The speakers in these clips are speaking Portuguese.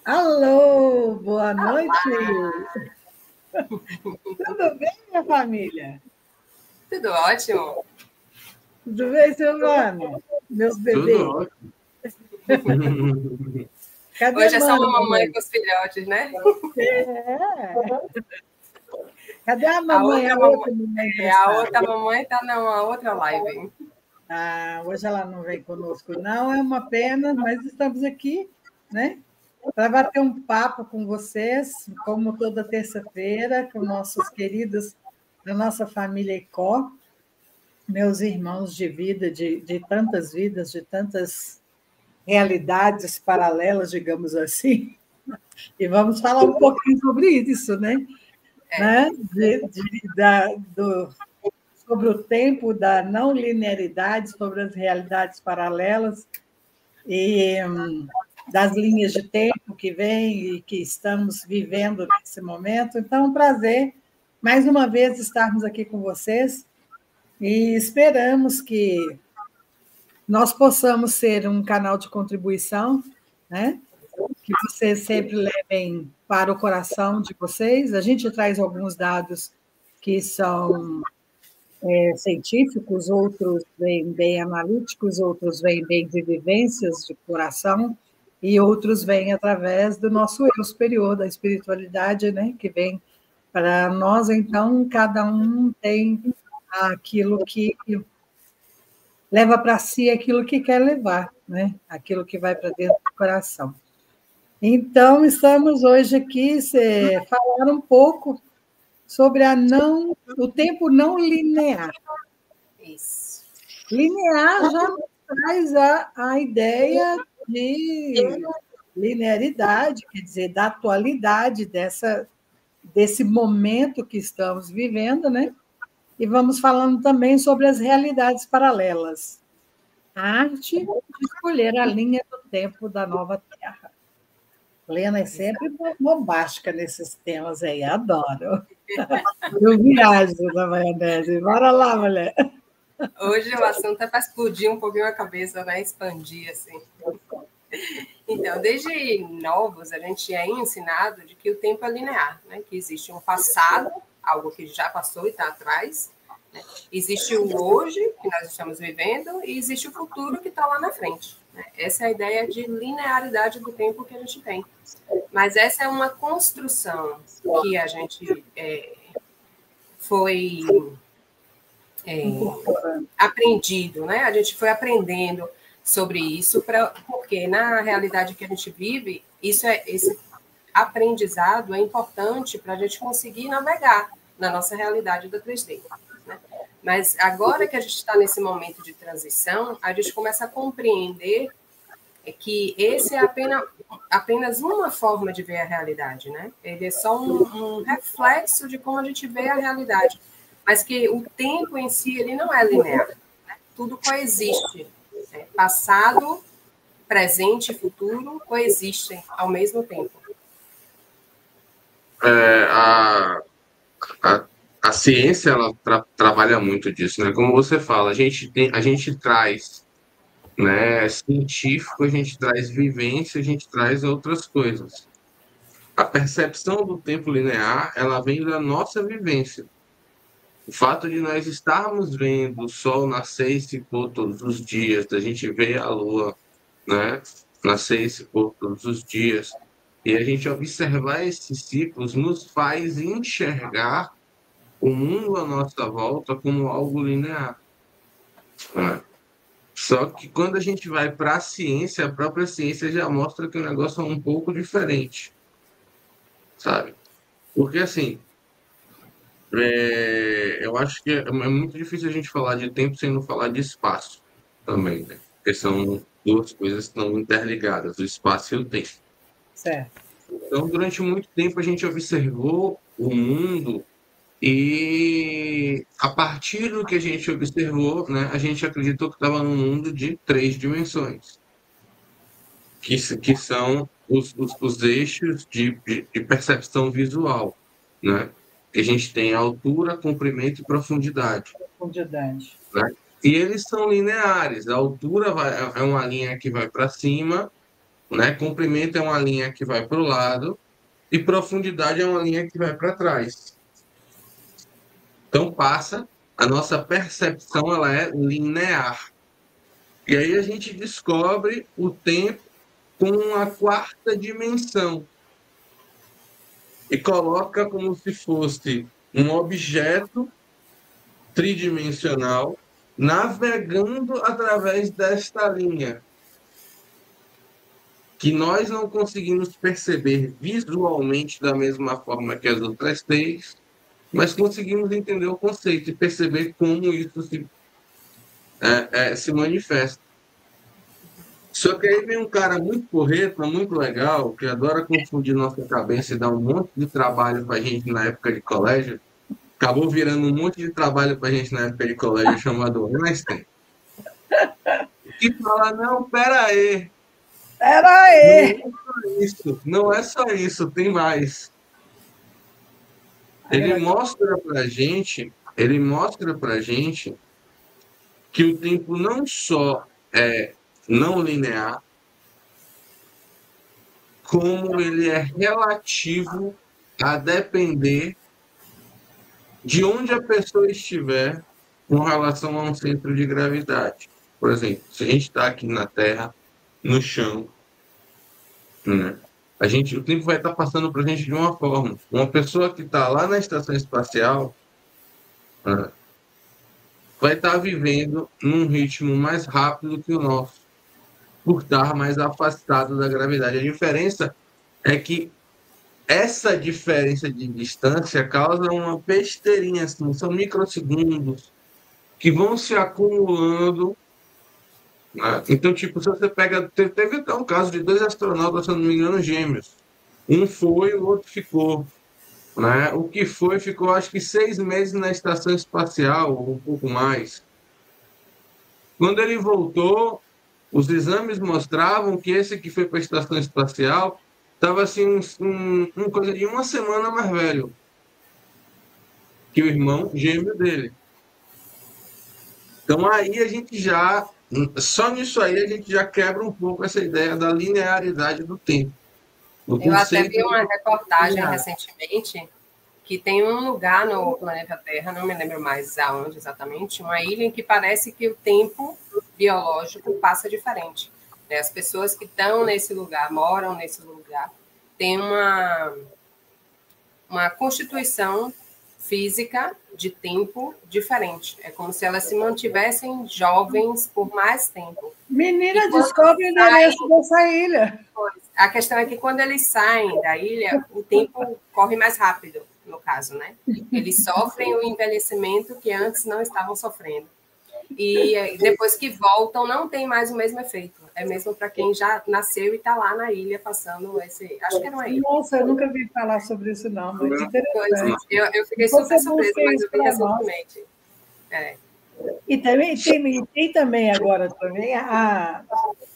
Alô, boa noite. Tudo bem, minha família? Tudo ótimo. Tudo bem, Silvana? Meus bebês. Tudo ótimo. Cadê Hoje a é só uma mamãe hoje? com os filhotes, né? Cadê a A mamãe? outra Outra mamãe, mamãe a emprestada? outra mamãe está numa outra live. Hoje ela não vem conosco, não. É uma pena, mas estamos aqui, né? Para bater um papo com vocês, como toda terça-feira, com nossos queridos da nossa família ICO, meus irmãos de vida, de tantas vidas, de tantas realidades paralelas, digamos assim. E vamos falar um pouquinho sobre isso, né? Sobre o tempo da não linearidade, sobre as realidades paralelas e das linhas de tempo que vêm e que estamos vivendo nesse momento. Então, é um prazer, mais uma vez, estarmos aqui com vocês e esperamos que nós possamos ser um canal de contribuição, né? Que vocês sempre levem para o coração de vocês. A gente traz alguns dados que são científicos, outros vêm bem analíticos, outros vêm bem de vivências de coração, e outros vêm através do nosso eu superior, da espiritualidade, né, que vem para nós. Então, cada um tem aquilo que leva para si aquilo que quer levar, né, aquilo que vai para dentro do coração. Então, estamos hoje aqui falar um pouco sobre o tempo não linear. Isso. Linear já nos traz a ideia de linearidade, quer dizer, da atualidade desse momento que estamos vivendo, né? E vamos falando também sobre as realidades paralelas. A arte de escolher a linha do tempo da nova Terra. Lena é sempre bombástica nesses temas aí, adoro. Eu viajo na maionese. Bora lá, mulher. Hoje o assunto é para explodir um pouquinho a cabeça, né? Expandir, assim. Então, desde novos, a gente é ensinado de que o tempo é linear, né? Que existe um passado, algo que já passou e está atrás, né? Existe o hoje, que nós estamos vivendo, e existe o futuro, que está lá na frente, né? Essa é a ideia de linearidade do tempo que a gente tem. Mas essa é uma construção que a gente foi aprendido, né? A gente foi aprendendo sobre isso, porque na realidade que a gente vive, esse aprendizado é importante para a gente conseguir navegar na nossa realidade da 3D. Né? Mas agora que a gente está nesse momento de transição, a gente começa a compreender que esse é apenas uma forma de ver a realidade, né? Ele é só um reflexo de como a gente vê a realidade, mas que o tempo em si ele não é linear, né? Tudo coexiste, né? Passado, presente e futuro coexistem ao mesmo tempo. A ciência ela trabalha muito disso, né? Como você fala, a gente traz, né, científico, a gente traz vivência, a gente traz outras coisas. A percepção do tempo linear, ela vem da nossa vivência. O fato de nós estarmos vendo o sol nascer e se pôr todos os dias, da gente ver a lua, né, nascer e se pôr todos os dias, e a gente observar esses ciclos nos faz enxergar o mundo à nossa volta como algo linear. Né? Só que quando a gente vai para a ciência, a própria ciência já mostra que o negócio é um pouco diferente, sabe? Porque, assim, eu acho que é muito difícil a gente falar de tempo sem não falar de espaço também, né? Porque são duas coisas que estão interligadas, o espaço e o tempo. Certo. Então, durante muito tempo, a gente observou o mundo e, a partir do que a gente observou, né, a gente acreditou que estava num mundo de 3 dimensões, que são os eixos de percepção visual, né? Que a gente tem altura, comprimento e profundidade. Profundidade. Né? E eles são lineares. A altura é uma linha que vai para cima né? Comprimento é uma linha que vai para o lado e profundidade é uma linha que vai para trás. Então, a nossa percepção ela é linear. E aí a gente descobre o tempo com uma quarta dimensão e coloca como se fosse um objeto tridimensional navegando através desta linha, que nós não conseguimos perceber visualmente da mesma forma que as outras três, mas conseguimos entender o conceito e perceber como isso se manifesta. Só que aí vem um cara muito porreta, muito legal, que adora confundir nossa cabeça e dar um monte de trabalho para a gente na época de colégio. Acabou virando um monte de trabalho para a gente na época de colégio, chamado Einstein. Que fala, não, pera aí. Pera aí! Não é só isso, tem mais. Ele mostra para gente que o tempo não só é não linear, como ele é relativo a depender de onde a pessoa estiver com relação a um centro de gravidade. Por exemplo, se a gente está aqui na Terra, no chão, né? O tempo vai estar passando para a gente de uma forma. Uma pessoa que está lá na estação espacial, né, vai estar vivendo num ritmo mais rápido que o nosso, por estar mais afastado da gravidade. A diferença é que essa diferença de distância causa uma besteirinha, assim, são microsegundos que vão se acumulando, né? Então, tipo, se você pega... Teve até um caso de 2 astronautas, se não me engano, gêmeos. Um foi, o outro ficou. Né? O que foi, ficou acho que 6 meses na estação espacial, ou um pouco mais. Quando ele voltou, os exames mostravam que esse que foi para a estação espacial estava assim, um coisa de uma semana mais velho que o irmão gêmeo dele. Então aí a gente já, só nisso aí a gente já quebra um pouco essa ideia da linearidade do tempo. Eu até vi uma reportagem recentemente que tem um lugar no planeta Terra, não me lembro mais aonde exatamente, uma ilha em que parece que o tempo biológico passa diferente. As pessoas que estão nesse lugar, moram nesse lugar, têm uma constituição física de tempo diferente. É como se elas se mantivessem jovens por mais tempo. Menina, descobre o endereço dessa ilha. A questão é que quando eles saem da ilha, o tempo corre mais rápido, no caso, né? Eles sofrem o envelhecimento que antes não estavam sofrendo. E depois que voltam, não tem mais o mesmo efeito. É mesmo para quem já nasceu e está lá na ilha passando esse... Acho que era uma ilha. Nossa, eu nunca vi falar sobre isso, não. Muito interessante. Eu fiquei super surpresa, mas eu vi recentemente. E também tem também agora também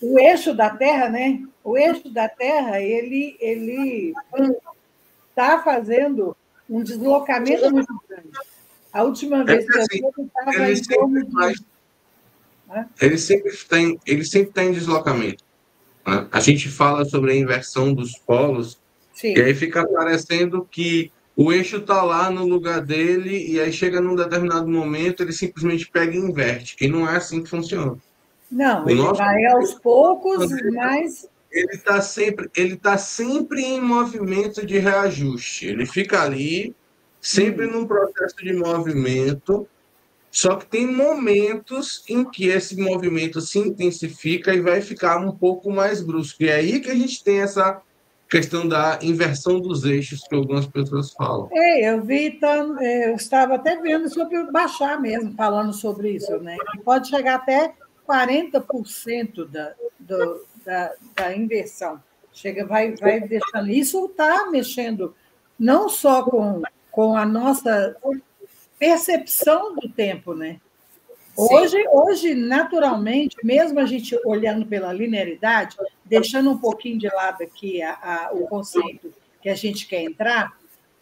o eixo da Terra, né? O eixo da Terra, ele está fazendo um deslocamento muito grande. A última vez que eu vi, ele estava em torno de... Ele sempre está em deslocamento. Né? A gente fala sobre a inversão dos polos, sim, e aí fica parecendo que o eixo está lá no lugar dele, e aí chega num determinado momento, ele simplesmente pega e inverte, e não é assim que funciona. Não, ele vai aos poucos, mas... Ele está sempre em movimento de reajuste. Ele fica ali, sempre num processo de movimento, só que tem momentos em que esse movimento se intensifica e vai ficar um pouco mais brusco. E é aí que a gente tem essa questão da inversão dos eixos que algumas pessoas falam. Eu vi, eu estava até vendo sobre baixar mesmo, falando sobre isso, né? Que pode chegar até 40% da inversão. Vai deixando. Isso está mexendo não só com a nossa percepção do tempo, né? Hoje, naturalmente, mesmo a gente olhando pela linearidade, deixando um pouquinho de lado aqui o conceito que a gente quer entrar,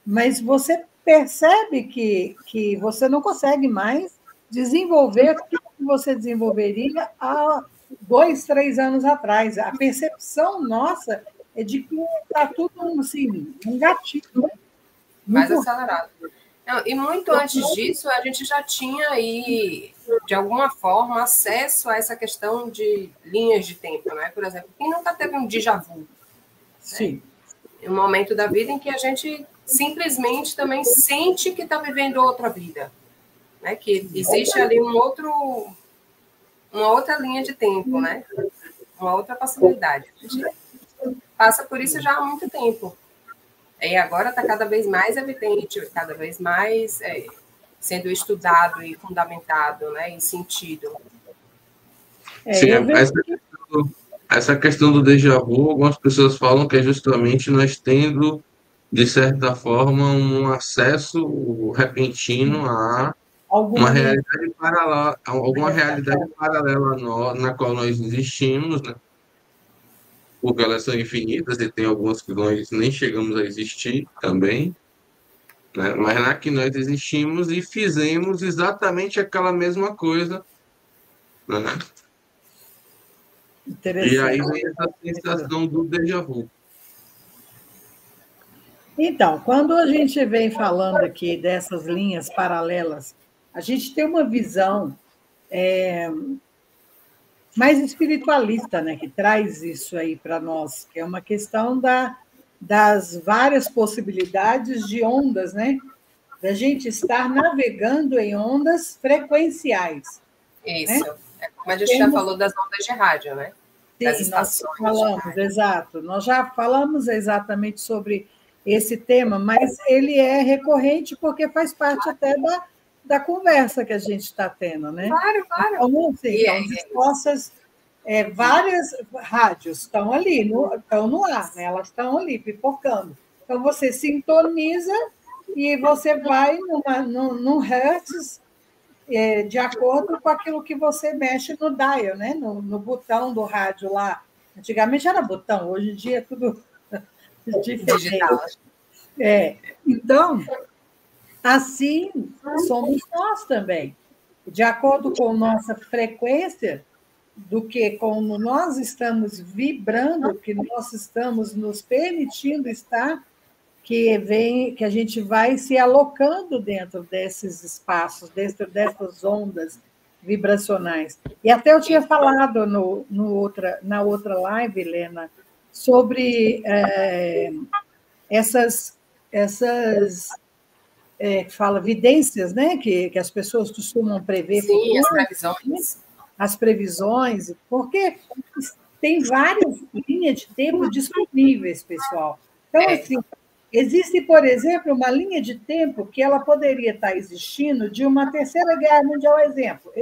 mas você percebe que você não consegue mais desenvolver o que você desenvolveria há 2, 3 anos atrás. A percepção nossa é de que está tudo assim, um gatilho, né? Mais acelerado. Não, e muito antes disso, a gente já tinha aí, de alguma forma, acesso a essa questão de linhas de tempo, né? Por exemplo, quem nunca teve um déjà vu? Sim. Né? Um momento da vida em que a gente simplesmente também sente que está vivendo outra vida, né? Que existe ali uma outra linha de tempo, né? Uma outra possibilidade. A gente passa por isso já há muito tempo. E agora está cada vez mais evidente, cada vez mais sendo estudado e fundamentado, né, e sentido. Sim, essa questão do déjà vu, algumas pessoas falam que é justamente nós tendo, de certa forma, um acesso repentino a uma realidade paralela, alguma realidade paralela na qual nós existimos, né? Porque elas são infinitas e tem algumas que nós nem chegamos a existir também, né? Mas na que nós existimos e fizemos exatamente aquela mesma coisa, né? E aí vem essa sensação do déjà vu. Então, quando a gente vem falando aqui dessas linhas paralelas, a gente tem uma visão mais espiritualista, né, que traz isso aí para nós, que é uma questão das várias possibilidades de ondas, né? Da gente estar navegando em ondas frequenciais. Isso. Né? Como a gente já falou das ondas de rádio, né? Sim, nós falamos, exato. Nós já falamos exatamente sobre esse tema, mas ele é recorrente porque faz parte até da conversa que a gente está tendo, né? Claro, claro. Então, então dispostas, várias rádios estão ali, estão no ar, né? Elas estão ali, pipocando. Então, você sintoniza e você vai num hertz de acordo com aquilo que você mexe no dial, né? No botão do rádio lá. Antigamente era botão, hoje em dia é tudo digital. Então, assim somos nós também. De acordo com nossa frequência, do que como nós estamos vibrando, que nós estamos nos permitindo estar, que a gente vai se alocando dentro desses espaços, dentro dessas ondas vibracionais. E até eu tinha falado na outra live, Helena, sobre essas fala vidências, né, que as pessoas costumam prever. Sim, as previsões. As previsões, porque tem várias linhas de tempo disponíveis, pessoal. Então, assim, existe, por exemplo, uma linha de tempo que ela poderia estar existindo de uma terceira guerra mundial, exemplo.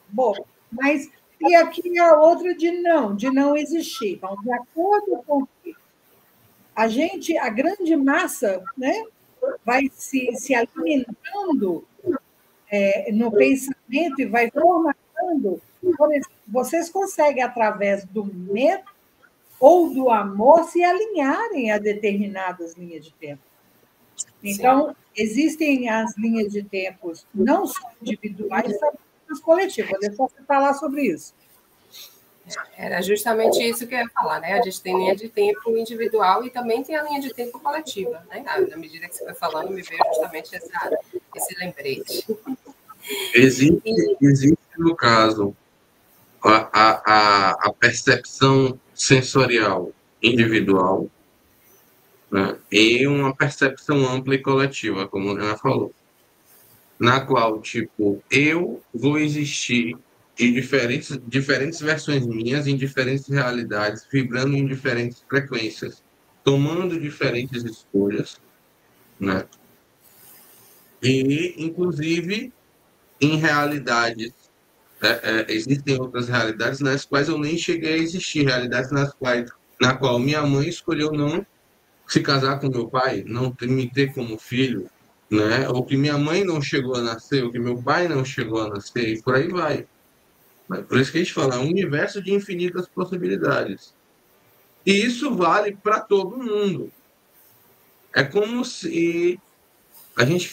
Bom, mas e aqui a outra de não existir. Então, de acordo com que a grande massa, né, vai se alimentando no pensamento e vai formatando. Por exemplo, vocês conseguem, através do medo ou do amor, se alinharem a determinadas linhas de tempo. Então, existem as linhas de tempos não só individuais, mas coletivas. Vou deixar você falar sobre isso. Era justamente isso que eu ia falar, né? A gente tem linha de tempo individual e também tem a linha de tempo coletiva, né? Na medida que você foi falando, me veio justamente esse lembrete. Existe no caso, a percepção sensorial individual, né, e uma percepção ampla e coletiva, como a Ana falou, na qual, tipo, eu vou existir de diferentes versões minhas em diferentes realidades, vibrando em diferentes frequências, tomando diferentes escolhas, né? E, inclusive, em realidades, existem outras realidades nas quais eu nem cheguei a existir, realidades na qual minha mãe escolheu não se casar com meu pai, não me ter como filho, né? Ou que minha mãe não chegou a nascer, ou que meu pai não chegou a nascer, e por aí vai. Por isso que a gente fala, é um universo de infinitas possibilidades. E isso vale para todo mundo. É como se a gente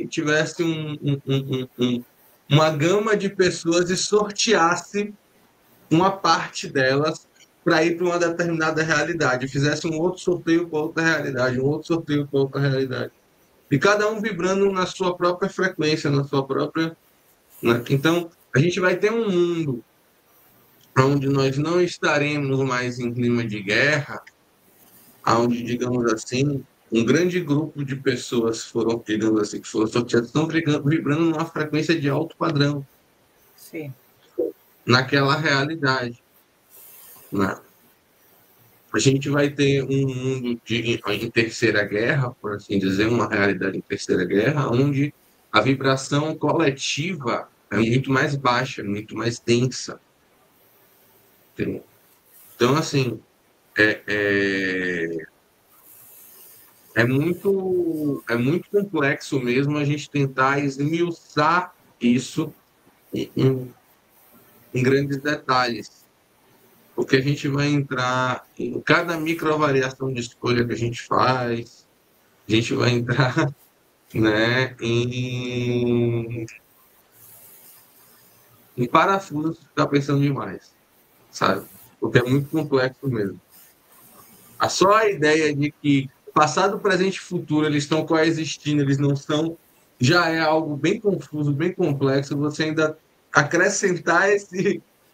tivesse uma gama de pessoas e sorteasse uma parte delas para ir para uma determinada realidade, fizesse um outro sorteio para outra realidade, um outro sorteio para outra realidade. E cada um vibrando na sua própria frequência, na sua própria... né? Então, a gente vai ter um mundo onde nós não estaremos mais em clima de guerra, onde, digamos assim, um grande grupo de pessoas foram, digamos assim, que foram sorteadas, estão vibrando numa frequência de alto padrão. Sim. Naquela realidade. Né? A gente vai ter um mundo em terceira guerra, por assim dizer, uma realidade em terceira guerra, onde a vibração coletiva é muito mais baixa, muito mais densa. Entendeu? Então, assim, é muito complexo mesmo a gente tentar esmiuçar isso em grandes detalhes, porque a gente vai entrar em cada microvariação de escolha que a gente faz, a gente vai entrar, né, em parafusos que está pensando demais, sabe? Porque é muito complexo mesmo. Só a ideia de que passado, presente e futuro eles estão coexistindo, eles não são, já é algo bem confuso, bem complexo. Você ainda acrescentar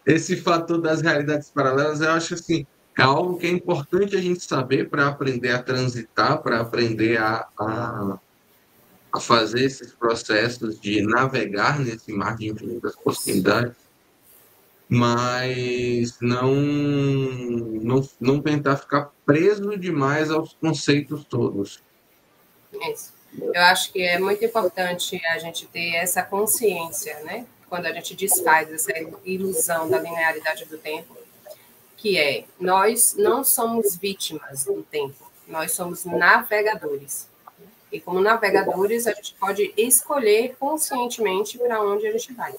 esse fator das realidades paralelas, eu acho assim, é algo que é importante a gente saber para aprender a transitar, para aprender a fazer esses processos de navegar nesse mar de infinitas possibilidades, mas não tentar ficar preso demais aos conceitos todos. Isso. Eu acho que é muito importante a gente ter essa consciência, né? Quando a gente desfaz essa ilusão da linearidade do tempo, que é, nós não somos vítimas do tempo, nós somos navegadores. E como navegadores, a gente pode escolher conscientemente para onde a gente vai.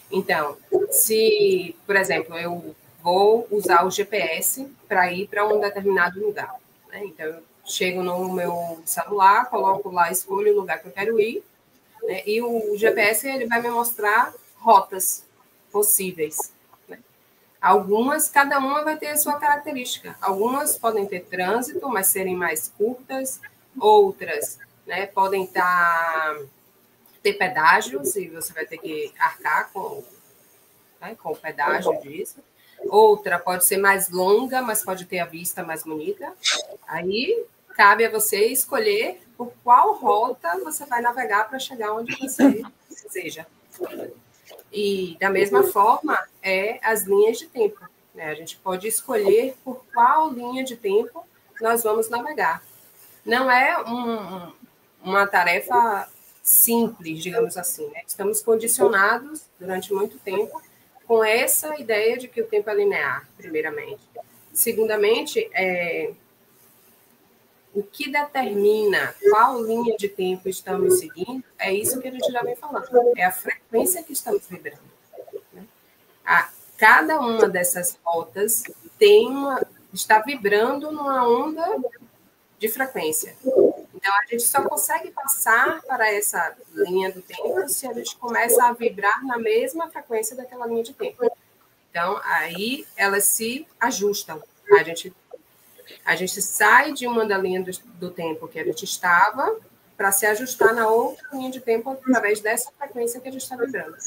Então, se, por exemplo, eu vou usar o GPS para ir para um determinado lugar, né? Então, eu chego no meu celular, coloco lá, escolho o lugar que eu quero ir, né? E o GPS ele vai me mostrar rotas possíveis. Né? Algumas, cada uma vai ter a sua característica. Algumas podem ter trânsito, mas serem mais curtas. Outras, né, podem ter pedágios e você vai ter que arcar com o pedágio disso. Outra pode ser mais longa, mas pode ter a vista mais bonita. Aí cabe a você escolher por qual rota você vai navegar para chegar onde você deseja. E da mesma forma as linhas de tempo. Né? A gente pode escolher por qual linha de tempo nós vamos navegar. Não é uma tarefa simples, digamos assim. Né? Estamos condicionados durante muito tempo com essa ideia de que o tempo é linear, primeiramente. Segundamente, o que determina qual linha de tempo estamos seguindo é isso que a gente já vem falando. É a frequência que estamos vibrando. Né? Cada uma dessas rotas está vibrando numa onda de frequência. Então, a gente só consegue passar para essa linha do tempo se a gente começa a vibrar na mesma frequência daquela linha de tempo. Então, aí elas se ajustam. A gente sai de uma da linha do tempo que a gente estava para se ajustar na outra linha de tempo através dessa frequência que a gente está vibrando.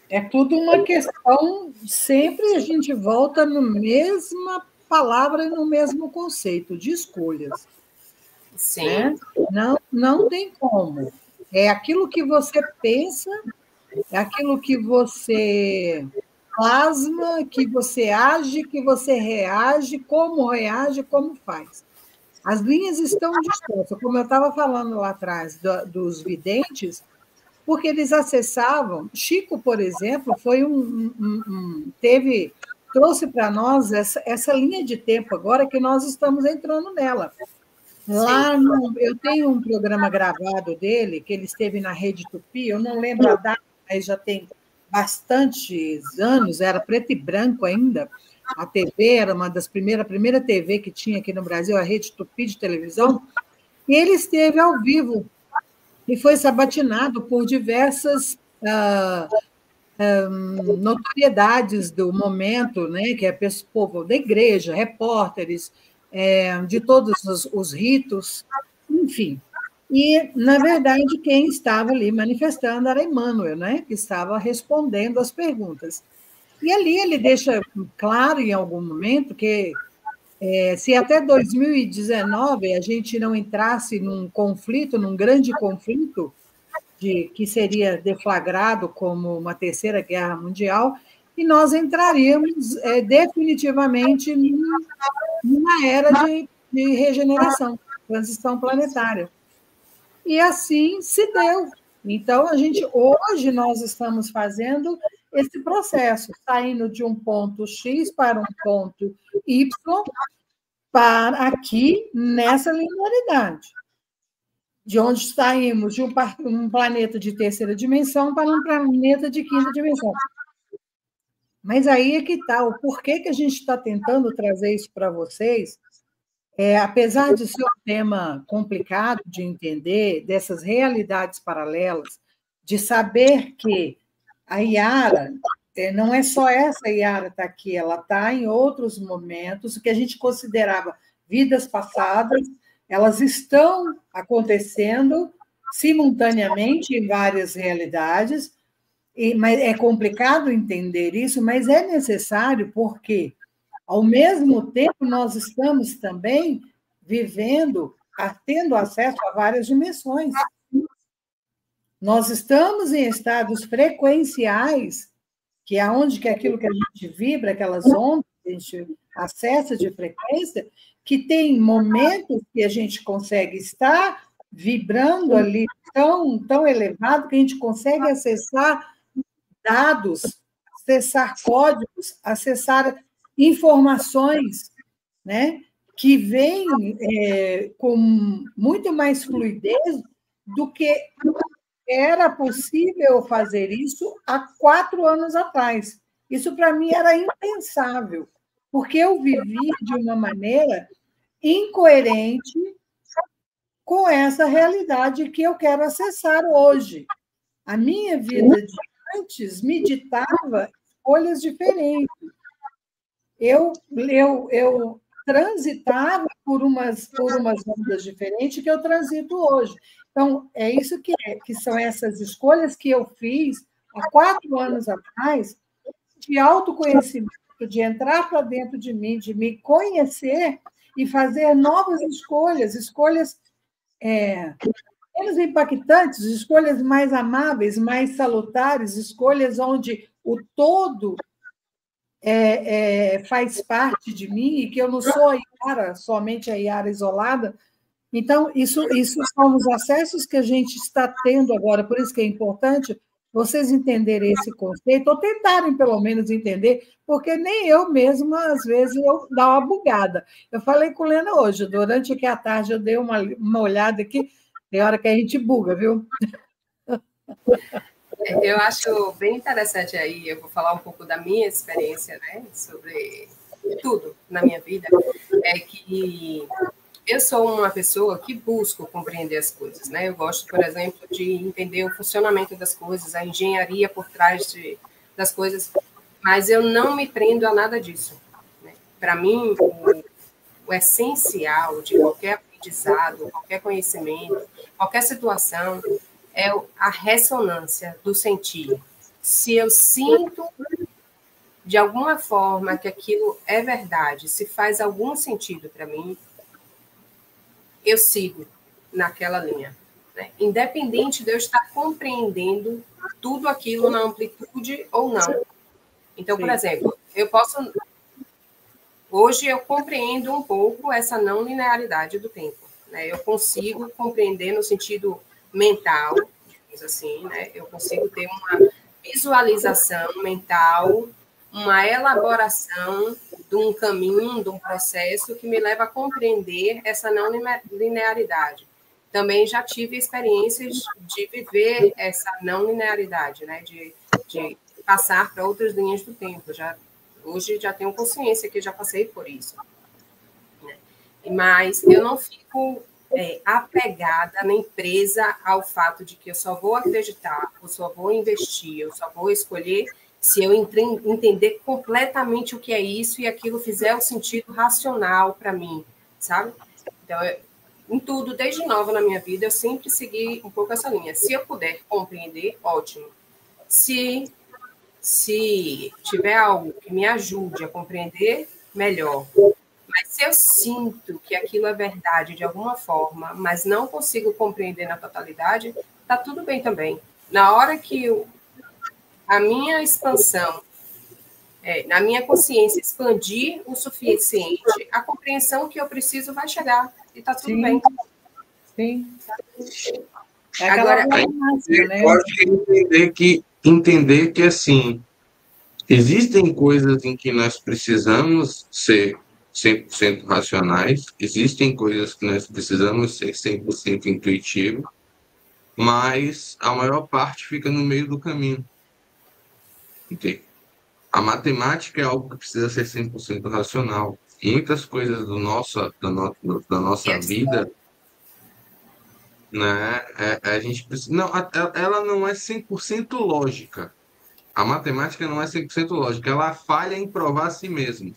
É tudo uma questão, sempre a gente volta na mesma palavra e no mesmo conceito de escolhas. Sim. Né? Não tem como. É aquilo que você pensa, é aquilo que você plasma, que você age, que você reage, como faz. As linhas estão dispostas, como eu estava falando lá atrás, dos videntes, porque eles acessavam. Chico, por exemplo, foi trouxe para nós essa linha de tempo agora que nós estamos entrando nela. Lá eu tenho um programa gravado dele, que ele esteve na Rede Tupi, eu não lembro a data, mas já tem bastantes anos, era preto e branco ainda. A TV era uma das a primeira TV que tinha aqui no Brasil, a Rede Tupi de televisão, e ele esteve ao vivo e foi sabatinado por diversas notoriedades do momento, né, que é o povo da igreja, repórteres, de todos os ritos, enfim. E, na verdade, quem estava ali manifestando era Emmanuel, né, que estava respondendo às perguntas. E ali ele deixa claro, em algum momento, que se até 2019 a gente não entrasse num conflito, num grande conflito, que seria deflagrado como uma terceira guerra mundial, e nós entraríamos definitivamente numa era de regeneração, transição planetária. E assim se deu. Então, hoje nós estamos fazendo esse processo, saindo de um ponto X para um ponto Y, para aqui nessa linearidade, de onde saímos de um planeta de terceira dimensão para um planeta de quinta dimensão. Mas aí é que está, o porquê que a gente está tentando trazer isso para vocês, apesar de ser um tema complicado de entender, dessas realidades paralelas, de saber que a Yara, não é só essa Yara está aqui, ela está em outros momentos, o que a gente considerava vidas passadas, elas estão acontecendo simultaneamente em várias realidades, mas é complicado entender isso, mas é necessário porque, ao mesmo tempo, nós estamos também vivendo, tendo acesso a várias dimensões. Nós estamos em estados frequenciais, que é onde que aquilo que a gente vibra, aquelas ondas que a gente acessa de frequência, que tem momentos que a gente consegue estar vibrando ali tão elevado que a gente consegue acessar dados, acessar códigos, acessar informações, né, que vêm com muito mais fluidez do que era possível fazer isso há 4 anos atrás. Isso, para mim, era impensável, porque eu vivia de uma maneira incoerente com essa realidade que eu quero acessar hoje. A minha vida de antes me ditava escolhas diferentes. Eu transitava por umas ondas diferentes que eu transito hoje. Então, é isso que são essas escolhas que eu fiz há 4 anos atrás, de autoconhecimento, de entrar para dentro de mim, de me conhecer e fazer novas escolhas menos impactantes, escolhas mais amáveis, mais salutares, escolhas onde o todo faz parte de mim e que eu não sou a Yara, somente a Yara isolada. Então, isso são os acessos que a gente está tendo agora, por isso que é importante vocês entenderem esse conceito, ou tentarem, pelo menos, entender, porque nem eu mesma, às vezes, eu dou uma bugada. Eu falei com Lena hoje, durante aqui a tarde, eu dei uma olhada aqui, tem hora que a gente buga, viu? Eu acho bem interessante aí, eu vou falar um pouco da minha experiência, né, sobre tudo na minha vida, é que eu sou uma pessoa que busco compreender as coisas, né? Eu gosto, por exemplo, de entender o funcionamento das coisas, a engenharia por trás das coisas, mas eu não me prendo a nada disso, né? Para mim, o essencial de qualquer aprendizado, qualquer conhecimento, qualquer situação, é a ressonância do sentir. Se eu sinto, de alguma forma, que aquilo é verdade, se faz algum sentido para mim, eu sigo naquela linha, né? Independente de eu estar compreendendo tudo aquilo na amplitude ou não. Então, por exemplo, hoje eu compreendo um pouco essa não linearidade do tempo, né? Eu consigo compreender no sentido mental, digamos assim, né? Eu consigo ter uma visualização mental, uma elaboração de um caminho, de um processo que me leva a compreender essa não linearidade. Também já tive experiências de viver essa não linearidade, né? De passar para outras linhas do tempo. Hoje já tenho consciência que já passei por isso, né? Mas eu não fico apegada nem presa ao fato de que eu só vou acreditar, eu só vou investir, eu só vou escolher se eu entender completamente o que é isso e aquilo fizer um sentido racional para mim, sabe? Então, em tudo, desde nova na minha vida, eu sempre segui um pouco essa linha. Se eu puder compreender, ótimo. Se tiver algo que me ajude a compreender, melhor. Mas se eu sinto que aquilo é verdade de alguma forma, mas não consigo compreender na totalidade, tá tudo bem também. Na hora que a minha expansão, na minha consciência expandir o suficiente, a compreensão que eu preciso vai chegar e tá tudo bem. Sim. Agora, eu acho que entender que assim, existem coisas em que nós precisamos ser 100% racionais, existem coisas que nós precisamos ser 100% intuitivo, mas a maior parte fica no meio do caminho. Entende? A matemática é algo que precisa ser 100% racional. Muitas coisas da nossa vida, né, a gente precisa... Não, ela não é 100% lógica. A matemática não é 100% lógica. Ela falha em provar a si mesma.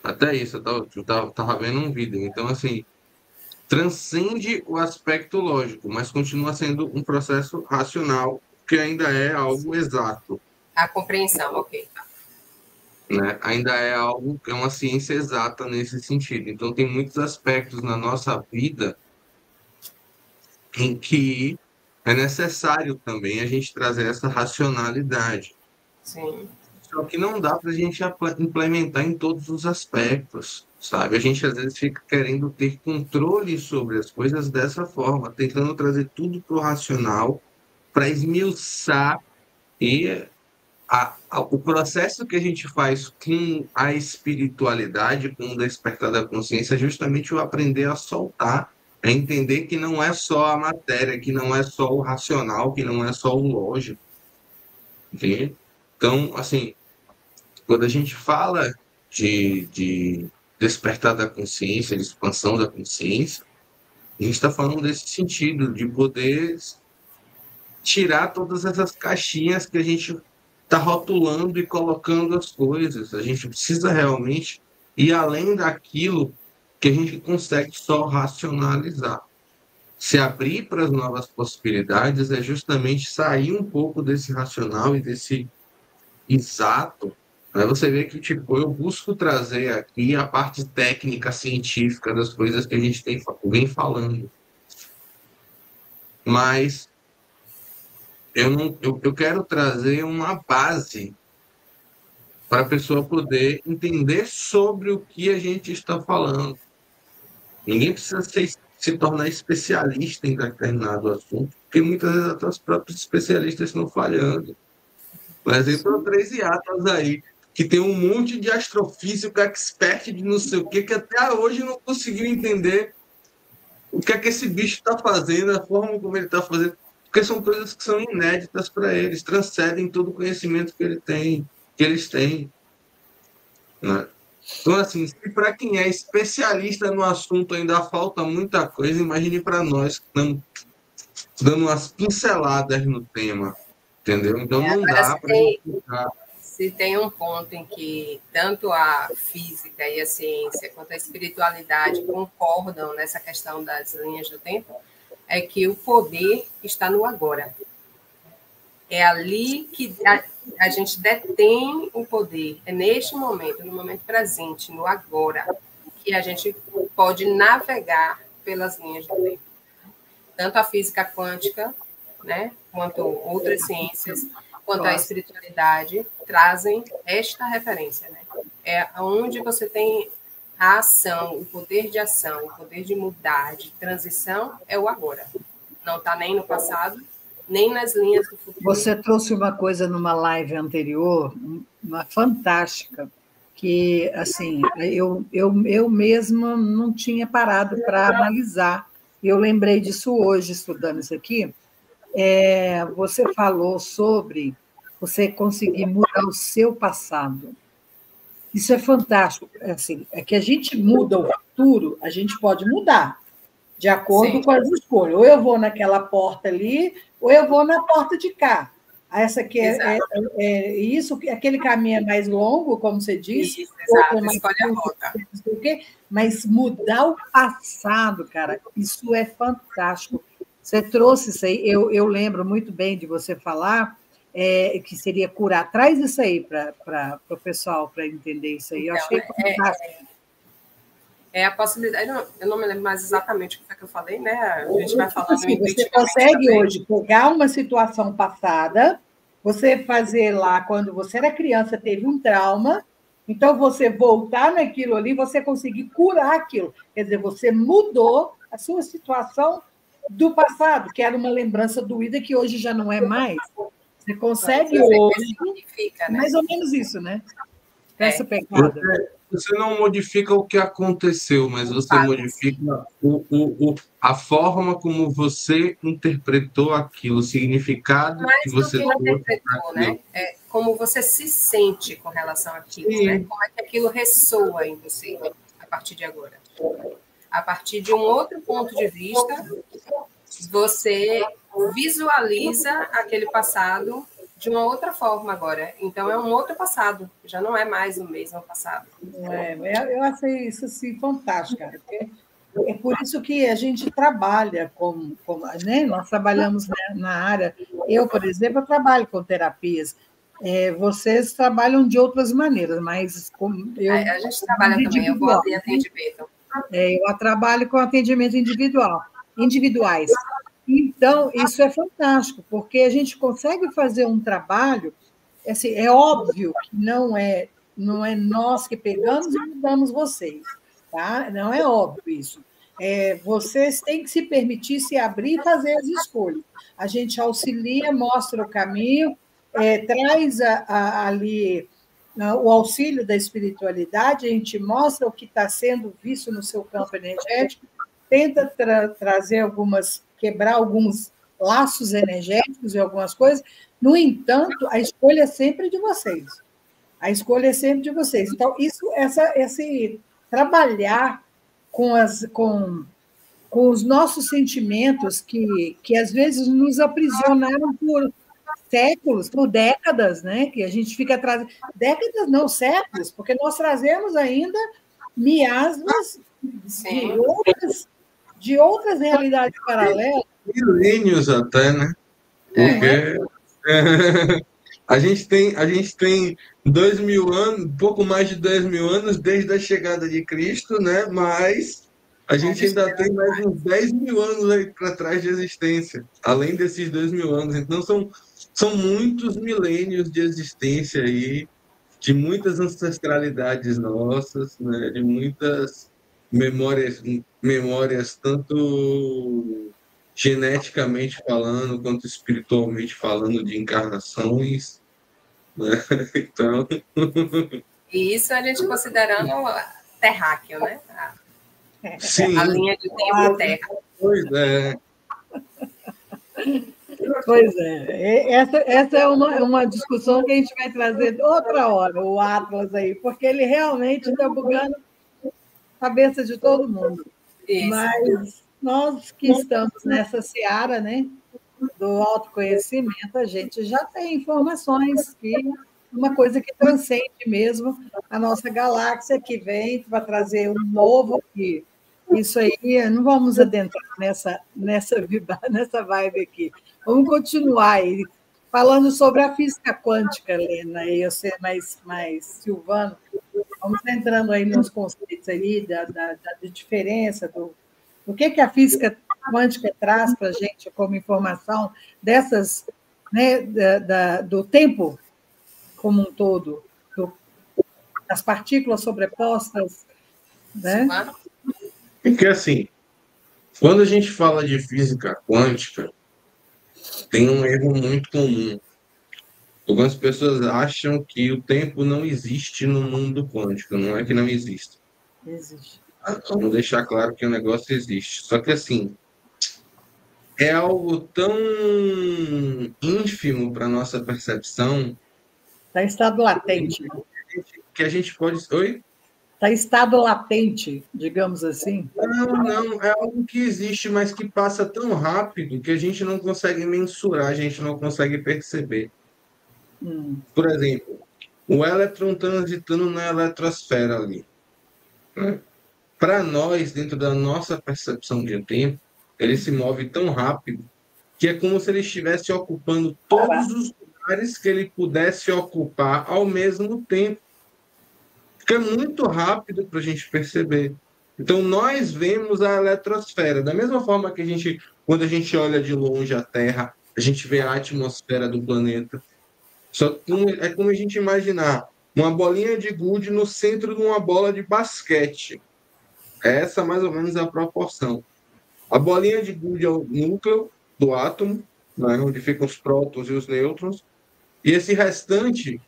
Até isso, eu tava vendo um vídeo. Então, assim, transcende o aspecto lógico, mas continua sendo um processo racional, que ainda é algo exato. A compreensão, ok. Né? Ainda é algo que é uma ciência exata nesse sentido. Então, tem muitos aspectos na nossa vida em que é necessário também a gente trazer essa racionalidade. Sim. Só que não dá para a gente implementar em todos os aspectos, sabe? A gente às vezes fica querendo ter controle sobre as coisas dessa forma, tentando trazer tudo para o racional, para esmiuçar e o processo que a gente faz com a espiritualidade, com o despertar da consciência, é justamente o aprender a soltar, a entender que não é só a matéria, que não é só o racional, que não é só o lógico. Entende? Então, assim, quando a gente fala de despertar da consciência, de expansão da consciência, a gente está falando desse sentido, de poder tirar todas essas caixinhas que a gente está rotulando e colocando as coisas. A gente precisa realmente ir além daquilo que a gente consegue só racionalizar. Se abrir para as novas possibilidades é justamente sair um pouco desse racional e desse exato. Aí você vê que, tipo, eu busco trazer aqui a parte técnica, científica das coisas que a gente vem falando. Mas eu quero trazer uma base para a pessoa poder entender sobre o que a gente está falando. Ninguém precisa se tornar especialista em determinado assunto, porque muitas vezes até os próprios especialistas estão falhando. Por exemplo, o 3 Iatas aí, que tem um monte de astrofísico expert de não sei o que até hoje não conseguiu entender o que é que esse bicho está fazendo, a forma como ele está fazendo, porque são coisas que são inéditas para eles, transcendem todo o conhecimento que eles têm. Né? Então, assim, se para quem é especialista no assunto ainda falta muita coisa, imagine para nós que estamos dando umas pinceladas no tema, entendeu? Então, não dá para ficar... Se tem um ponto em que tanto a física e a ciência quanto a espiritualidade concordam nessa questão das linhas do tempo, é que o poder está no agora. É ali que a gente detém o poder. É neste momento, no momento presente, no agora, que a gente pode navegar pelas linhas do tempo. Tanto a física quântica, né, quanto outras ciências, quanto a espiritualidade, trazem esta referência. Né? É onde você tem a ação, o poder de ação, o poder de mudar, de transição, é o agora. Não está nem no passado, nem nas linhas do futuro. Você trouxe uma coisa numa live anterior, uma fantástica, que assim, eu mesma não tinha parado para analisar. Eu lembrei disso hoje, estudando isso aqui. Você falou sobre você conseguir mudar o seu passado. Isso é fantástico. Assim, é que a gente muda o futuro, a gente pode mudar, de acordo com as escolhas. Ou eu vou naquela porta ali, ou eu vou na porta de cá. Essa aqui isso, aquele caminho é mais longo, como você disse. Isso, exato, escolhe a rota. Mas mudar o passado, cara, isso é fantástico. Você trouxe isso aí, eu lembro muito bem de você falar que seria curar. Traz isso aí para o pessoal, para entender isso aí. Eu achei fantástico. É a possibilidade, eu não me lembro mais exatamente o que foi que eu falei, né? A gente vai falando assim, você consegue também. Hoje pegar uma situação passada, você fazer lá, quando você era criança, teve um trauma, então você voltar naquilo ali, você conseguir curar aquilo. Quer dizer, você mudou a sua situação do passado, que era uma lembrança doída que hoje já não é mais. Você consegue hoje, né? Mais ou menos isso, né? Essa pegada. Você não modifica o que aconteceu, mas você modifica a forma como você interpretou aquilo, o significado que você interpretou, né? É como você se sente com relação àquilo, né? Como é que aquilo ressoa em você a partir de agora. A partir de um outro ponto de vista, você visualiza aquele passado de uma outra forma agora. Então, é um outro passado, já não é mais o mesmo passado. Eu achei isso assim, fantástico, cara. É por isso que a gente trabalha né? Nós trabalhamos na área. Eu, por exemplo, trabalho com terapias. Vocês trabalham de outras maneiras, mas a gente trabalha também, eu vou abrir atendimento. Eu trabalho com atendimento individuais. Então, isso é fantástico, porque a gente consegue fazer um trabalho, assim, é óbvio que não é nós que pegamos e mudamos vocês, tá? Não é óbvio isso. Vocês têm que se permitir se abrir e fazer as escolhas. A gente auxilia, mostra o caminho, traz ali o auxílio da espiritualidade, a gente mostra o que está sendo visto no seu campo energético, tenta trazer quebrar alguns laços energéticos e algumas coisas. No entanto, a escolha é sempre de vocês. A escolha é sempre de vocês. Então, esse trabalhar com os nossos sentimentos que às vezes nos aprisionaram por séculos, por décadas, né? Que a gente fica trazendo. Décadas, não, séculos, porque nós trazemos ainda miasmas de outras realidades paralelas. Milênios até, né? Porque a gente tem 2.000 anos, pouco mais de 10.000 anos desde a chegada de Cristo, né? Mas a gente ainda tem mais uns 10.000 anos aí para trás de existência, além desses 2.000 anos. Então são muitos milênios de existência aí, de muitas ancestralidades nossas, né? De muitas memórias tanto geneticamente falando quanto espiritualmente falando de encarnações, né? Então, e isso a gente considerando terráqueo, né? Sim. A linha de tempo terra. Pois é. Pois é. Essa é uma discussão que a gente vai trazer outra hora, o Atlas aí, porque ele realmente está bugando a cabeça de todo mundo. Isso. Mas nós que estamos nessa seara, né, do autoconhecimento, a gente já tem informações que uma coisa que transcende mesmo a nossa galáxia, que vem para trazer um novo aqui. Isso aí, não vamos adentrar nessa vibe aqui. Vamos continuar aí, falando sobre a física quântica, Helena, e eu ser mais Silvano. Vamos entrando aí nos conceitos aí da diferença do que a física quântica traz para a gente como informação dessas, né, do tempo como um todo, das partículas sobrepostas, né? Porque, assim, quando a gente fala de física quântica, tem um erro muito comum. Algumas pessoas acham que o tempo não existe no mundo quântico. Não é que não existe. Existe. Vamos deixar claro que o negócio existe. Só que, assim, é algo tão ínfimo para a nossa percepção. Está em estado latente. Que a gente pode... Oi? em estado latente, digamos assim. Não, é algo que existe, mas que passa tão rápido que a gente não consegue mensurar, a gente não consegue perceber. Por exemplo, o elétron transitando na eletrosfera ali, né? Para nós, dentro da nossa percepção de tempo, ele se move tão rápido que é como se ele estivesse ocupando todos os lugares que ele pudesse ocupar ao mesmo tempo. Fica muito rápido para a gente perceber. Então, nós vemos a eletrosfera. Da mesma forma que a gente, quando a gente olha de longe a Terra, a gente vê a atmosfera do planeta. Só que é como a gente imaginar uma bolinha de gude no centro de uma bola de basquete. Essa, mais ou menos, é a proporção. A bolinha de gude é o núcleo do átomo, né, onde ficam os prótons e os nêutrons. E esse restante,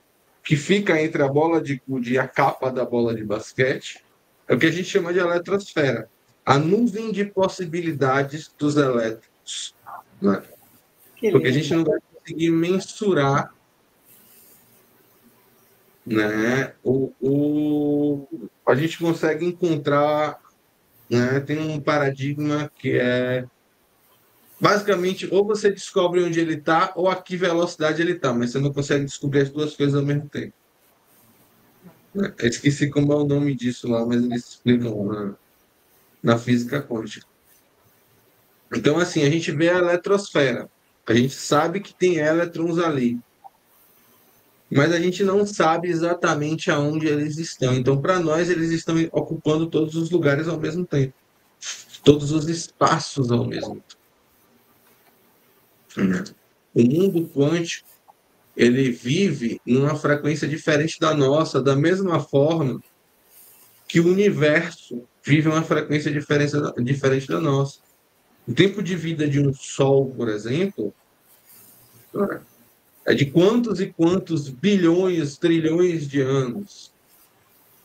que fica entre a bola de gude e a capa da bola de basquete, é o que a gente chama de eletrosfera. A nuvem de possibilidades dos elétrons. Né? Porque a gente não vai conseguir mensurar, né? A gente consegue encontrar, né? Tem um paradigma que é basicamente ou você descobre onde ele está ou a que velocidade ele está, mas você não consegue descobrir as duas coisas ao mesmo tempo. Eu esqueci como é o nome disso lá, mas eles explicam na física quântica. Então, assim, a gente vê a eletrosfera, a gente sabe que tem elétrons ali, mas a gente não sabe exatamente aonde eles estão. Então, para nós, eles estão ocupando todos os lugares ao mesmo tempo, todos os espaços ao mesmo tempo. O mundo quântico, ele vive numa frequência diferente da nossa, da mesma forma que o universo vive uma frequência diferente da nossa. O tempo de vida de um Sol, por exemplo, é de quantos e quantos bilhões, trilhões de anos.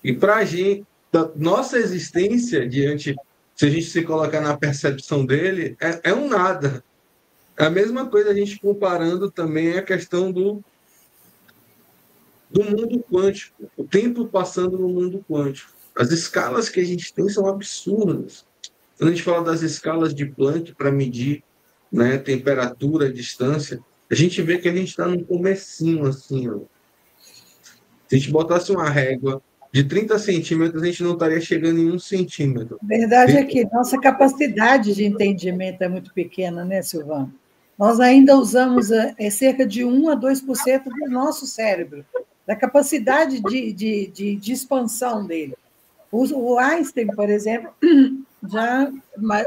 E para a gente, da nossa existência diante, se a gente se colocar na percepção dele, é um nada. É a mesma coisa a gente comparando também a questão do mundo quântico, o tempo passando no mundo quântico. As escalas que a gente tem são absurdas. Quando a gente fala das escalas de Planck para medir, né, temperatura, distância, a gente vê que a gente está num comecinho assim. Ó. Se a gente botasse uma régua de 30 centímetros, a gente não estaria chegando em 1 centímetro. A verdade é que nossa capacidade de entendimento é muito pequena, né, Silvana? Nós ainda usamos cerca de 1 a 2% do nosso cérebro, da capacidade de expansão dele. O Einstein, por exemplo, já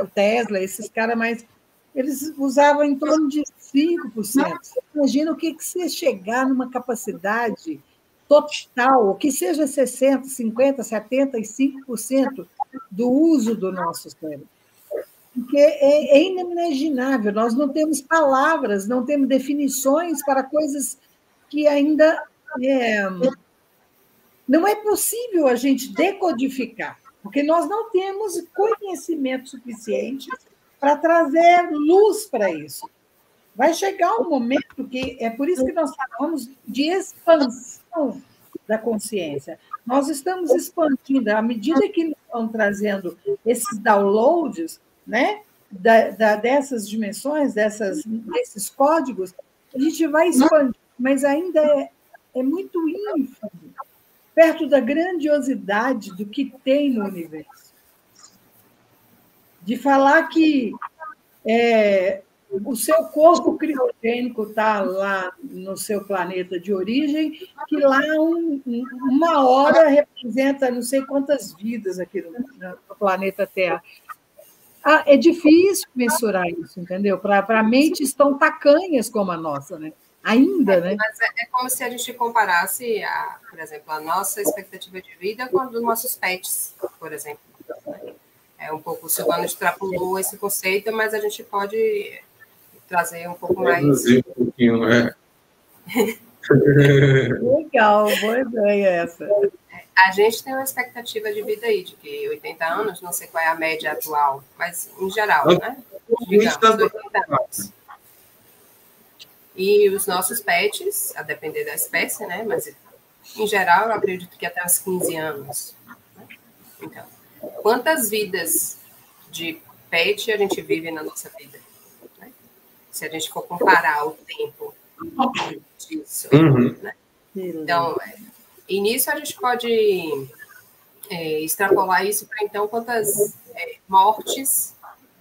o Tesla, esses caras mais, eles usavam em torno de 5%. Imagina o que você chegar numa capacidade total, que seja 60%, 50%, 75% do uso do nosso cérebro. Porque é inimaginável, nós não temos palavras, não temos definições para coisas que ainda não é possível a gente decodificar, porque nós não temos conhecimento suficiente para trazer luz para isso. Vai chegar um momento que é por isso que nós falamos de expansão da consciência. Nós estamos expandindo, à medida que estão trazendo esses downloads, né, dessas dimensões, desses códigos, a gente vai expandir, mas ainda é muito ínfimo, perto da grandiosidade do que tem no universo. De falar que o seu corpo criogênico está lá no seu planeta de origem, que lá uma hora representa não sei quantas vidas aqui no planeta Terra. É difícil mensurar isso, entendeu? Para mentes tão tacanhas como a nossa, né? Ainda, né? Mas é como se a gente comparasse, por exemplo, a nossa expectativa de vida com a dos nossos pets, por exemplo. É um pouco, o Silvano extrapolou esse conceito, mas a gente pode trazer um pouco mais. Um pouquinho, Legal, boa ideia essa. A gente tem uma expectativa de vida aí, de que 80 anos, não sei qual é a média atual, mas em geral, né? Digamos, 80 anos. E os nossos pets, a depender da espécie, né? Mas em geral, eu acredito que até uns 15 anos. Né? Então, quantas vidas de pet a gente vive na nossa vida? Né? Se a gente for comparar o tempo disso. Né? Então, e nisso a gente pode extrapolar isso para, então, quantas mortes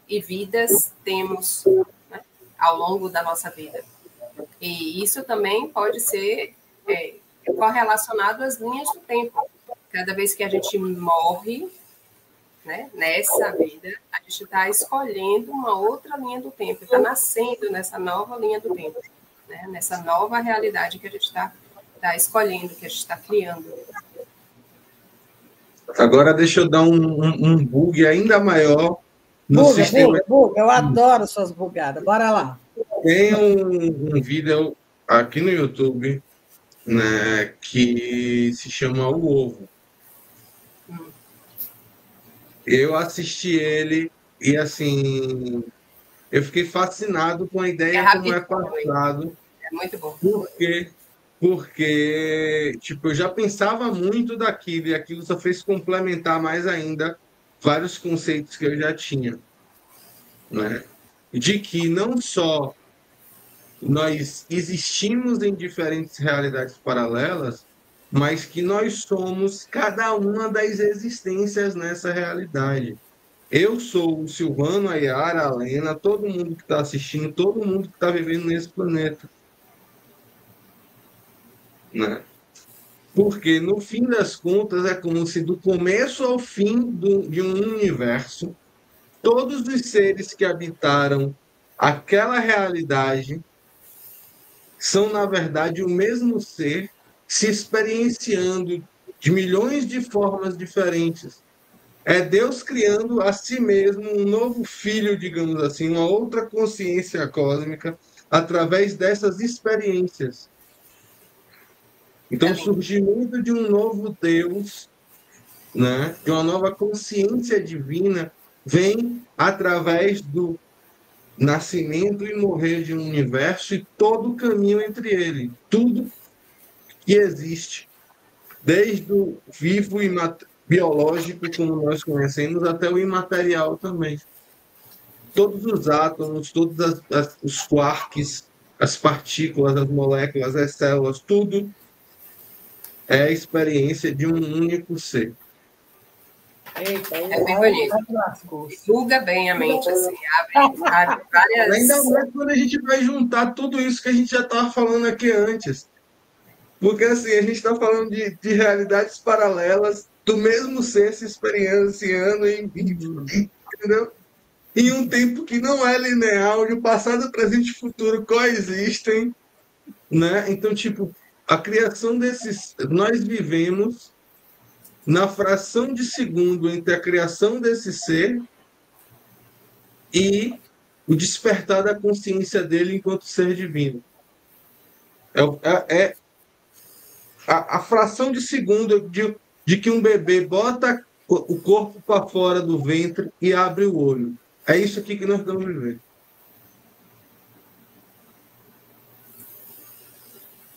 e vidas temos, né, ao longo da nossa vida. E isso também pode ser correlacionado às linhas do tempo. Cada vez que a gente morre, né, nessa vida, a gente está escolhendo uma outra linha do tempo, está nascendo nessa nova linha do tempo, né, nessa nova realidade que a gente está escolhendo, que a gente está criando. Agora deixa eu dar um bug ainda maior no sistema. Buga, eu adoro suas bugadas. Bora lá. Tem um vídeo aqui no YouTube, né, que se chama O Ovo. Eu assisti ele e, assim, eu fiquei fascinado com a ideia como é passado. É muito bom. Porque, tipo, eu já pensava muito daquilo e aquilo só fez complementar mais ainda vários conceitos que eu já tinha, né? De que não só nós existimos em diferentes realidades paralelas, mas que nós somos cada uma das existências nessa realidade. Eu sou o Silvano, a Yara, a Lena, todo mundo que está assistindo, todo mundo que está vivendo nesse planeta. Né? Porque, no fim das contas, é como se do começo ao fim de um universo, todos os seres que habitaram aquela realidade são, na verdade, o mesmo ser se experienciando de milhões de formas diferentes. É Deus criando a si mesmo um novo filho, digamos assim, uma outra consciência cósmica através dessas experiências. Então, o surgimento de um novo Deus, né, de uma nova consciência divina, vem através do nascimento e morrer de um universo e todo o caminho entre ele. Tudo que existe, desde o vivo e biológico, como nós conhecemos, até o imaterial também. Todos os átomos, todos os quarks, as partículas, as moléculas, as células, tudo é a experiência de um único ser. Eita, é bem bonito. Suga bem a mente, assim, abre várias... Ainda mais quando a gente vai juntar tudo isso que a gente já estava falando aqui antes. Porque, assim, a gente está falando de realidades paralelas do mesmo ser se experienciando entendeu? Em um tempo que não é linear, onde o passado, presente e futuro coexistem, né? Então, tipo, a criação desses... Nós vivemos na fração de segundo entre a criação desse ser e o despertar da consciência dele enquanto ser divino. É a fração de segundo de que um bebê bota o corpo para fora do ventre e abre o olho. É isso aqui que nós estamos vivendo.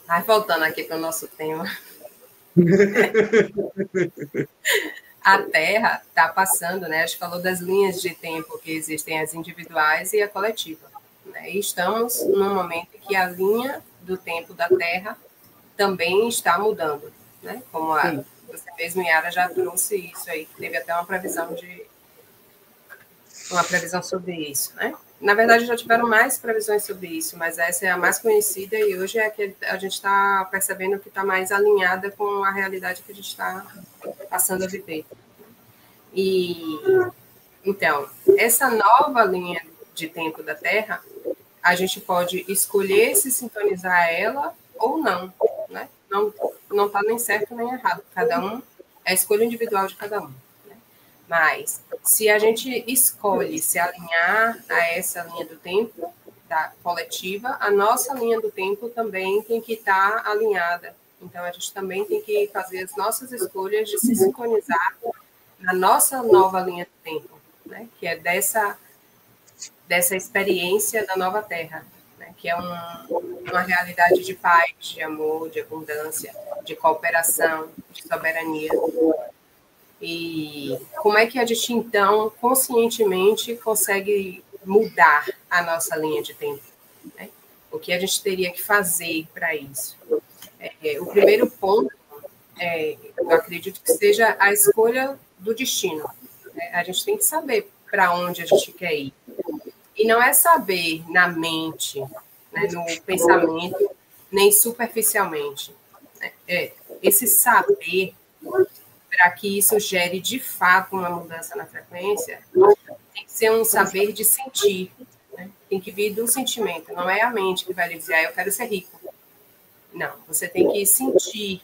Vai voltando aqui para o nosso tema. A Terra está passando, né? A gente falou das linhas de tempo que existem, as individuais e a coletiva. Né? E estamos num momento em que a linha do tempo da Terra também está mudando, né? Como você mesmo, Yara, já trouxe isso aí, que teve até uma previsão sobre isso, né? Na verdade, já tiveram mais previsões sobre isso, mas essa é a mais conhecida e hoje é a que a gente está percebendo que está mais alinhada com a realidade que a gente está passando a viver. E, então, essa nova linha de tempo da Terra, a gente pode escolher se sintonizar a ela ou não, né? Não está nem certo nem errado. Cada um, é a escolha individual de cada um. Né? Mas, se a gente escolhe se alinhar a essa linha do tempo da coletiva, a nossa linha do tempo também tem que estar alinhada. Então, a gente também tem que fazer as nossas escolhas de se sintonizar na nossa nova linha do tempo, né? Que é dessa experiência da nova Terra, né? Que é uma realidade de paz, de amor, de abundância, de cooperação, de soberania. E como é que a gente, então, conscientemente consegue mudar a nossa linha de tempo, né? O que a gente teria que fazer para isso? O primeiro ponto, eu acredito que seja a escolha do destino, né? A gente tem que saber para onde a gente quer ir. E não é saber na mente, né, no pensamento, nem superficialmente. Esse saber, para que isso gere de fato uma mudança na frequência, tem que ser um saber de sentir, né? Tem que vir do sentimento, não é a mente que vai lhe dizer, eu quero ser rico. Não, você tem que sentir